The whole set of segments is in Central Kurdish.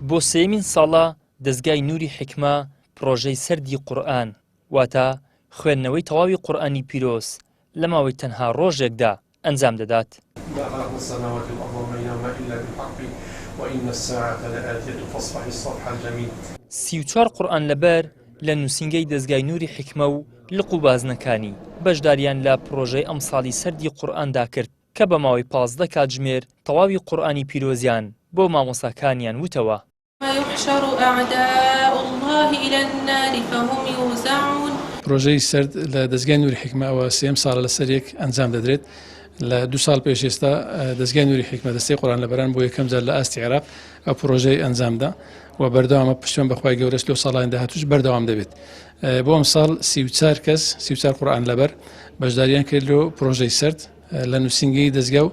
بۆ سێمین ساڵە دەستگای نووری حکمە پرۆژەی سەردی قورئان واتە خوێندنەوەی تەواوی قورئانی پیرۆز لە ماوەی تەنها ڕۆژێکدا ئەنجام دەدات. سی و چوار قورئان لەبەر لە نووسینگەی دەستگای نووری حکمە و لق و بازنەکانی بەشداریان لە پرۆژەی ئەمساڵی سەردی قورئاندا کرد کە بە ماوەی 15 کاتژمێر تەواوی قورئانی پیرۆزیان بۆ مامۆستاکانیان وتەوە. يحشر أعداء الله إلى النار فهم يوزعون. پرۆژەی سرد لە دەستگای نووری حکمە ئەوە سێم ساڵە لەسەر یەک ئەنجام دەدرێت. لە 2 ساڵ پێش ئێستا دەستگای نووری حکمە دەستەی قورئان لەبەران بۆ یەکەم جار لە ئاستی عێراق ئەو پرۆژەی ئەنجامدا و بەردەوامە پشتیوان بەخوای گەورەش لەو ساڵانی داهاتووش بەردەوام دەبێت. بۆ ئەم ساڵ 34 کەس 34 قورئان لەبەر بەشداریان کرد لە پرۆژەی سرد لە نووسینگەی دەستگا و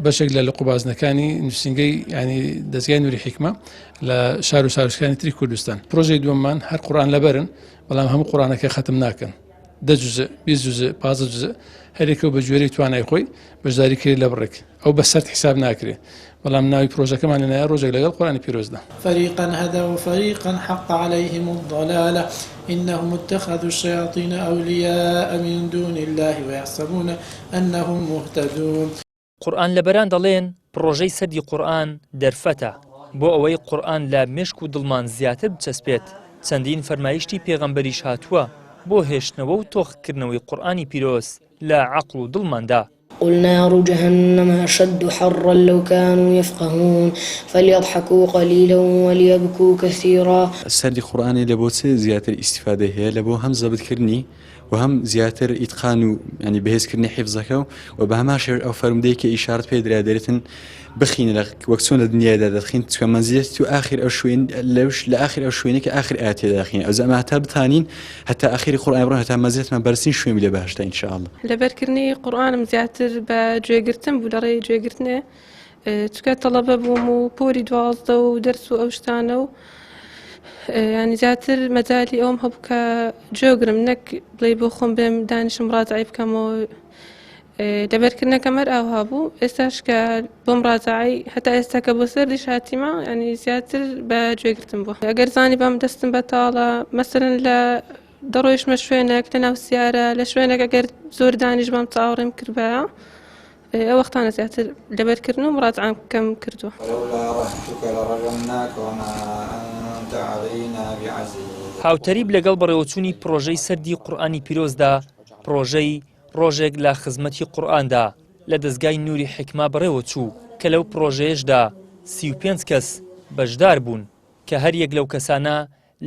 بەشێک لە لقوبازنەکانی نووسینگەی ینی دەستگای نووری حکمە لە شار و ساروشکانی تری کوردستان. پرۆژەی دووەممان هەر قورئان لەبەرن بەڵام هەموو قورئانەکە ختم ناکەن. 10 جزء 20 جزء 15 جزء هەرێکەوە بە گوێرەی توانای خۆی بەشداری کرد لە بڕێک ئەو بە سەرد حساب ناکرێت بەڵام ناوی پرۆژەکەمان لەنایە ڕۆژێک لەگەڵ قورئانی پیرۆزدا. فريقا هدى وفريقا حق عليهم الضلالة إنهم اتخذوا الشياطين أولياء من دون الله ويحسبون أنهم مهتدون. قورئان لەبەران دەڵێن پرۆژەی سەردی قورئان دەرفەتە بۆ ئەوەی قورئان لە مێشک و دڵمان زیاتر بچەسپێت. چەندین فەرمایشتی پێغەمبەریش هاتووە بۆ هێشتنەوە و تۆقکردنەوەی قورئانی پیرۆز لە عەقڵ و دڵماندا. قل نار جهنم أشد حرا لو كانوا يفقهون فليضحكوا قليلا وليبكوا كثيرا. سەردی قورئانی لە بۆ چ زیاتر ئیسیفادە هەیە لە بۆ هەم زەبتکردنی و هەم زیاتر ئیتقان و ینی بەهێزکردنی حیفزەکە و بە هەمان شێوە ئەو فەرمودەیە کە ئیشارەت پێ درا دەرێتن بخینە وەک چۆن لە دنیادا دەخین چکە مەنزیلەتی و ئاخر ئەو شوێن لە ئاخر ئەو شوێنێک کە ئاخر ئاەتێ داخین ئەو زەمە هەتا بتانین هەتا ئاخری قورئان بڕۆن هەتا مەنزیلەتمان بەرزترین شوێنی لە بەهەشتا ئینشاءالله. لەبەرکردنی قورئانم زیاتر بە گوێگرتن بوو لە ڕێی گوێگرتنێ چکە تەڵەبە بووم و پۆری 12 و دەرس و ئەو شتانە و ینی زیاتر مەجالی ئەوم هەبوو کە گوێگرم نەک بڵێ بۆ خۆم بێم دانیشم ڕاجعی بکەمەوە. لەبەرکردنەکەم هەر ئاوا بوو ئێستاش کە بۆم ڕاجعی هەتا ئێستا کە بۆ سەردیش هاتیمە ینی زیاتر بە گوێگرتن بووە. ئەگەر زانی بەم دەستم بەتاڵە مەسەرەن لە دەڕۆیشمە شوێنێک لە ناو سیارە لە شوێنێک ئەگەر زۆر دانیش بەم چاوەڕێم کردبایە ئەو وەختانە زیاتر لەبەرکردن و ڕاجعام کەم کردووە. هاوتەریب لەگەڵ بەڕێوەچوونی پرۆژەی سەردی قورئانی پیرۆزدا پرۆژەی ڕۆژێک لە خزمەتی قورئاندا لە دەستگای نووری حکمە بەڕێوەچوو کە لەو پرۆژەیەشدا 35 کەس بەشدار بوون کە هەر یەک لەو کەسانە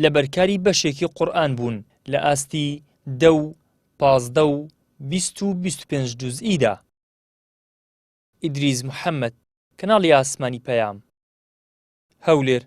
لە بەرکاری بەشێکی قورئان بوون لە ئاستی 10 و 15 و 20 و 25 جوزئیدا. ئیدریس محەممەد، کەناڵی ئاسمانی پەیام، هەولێر.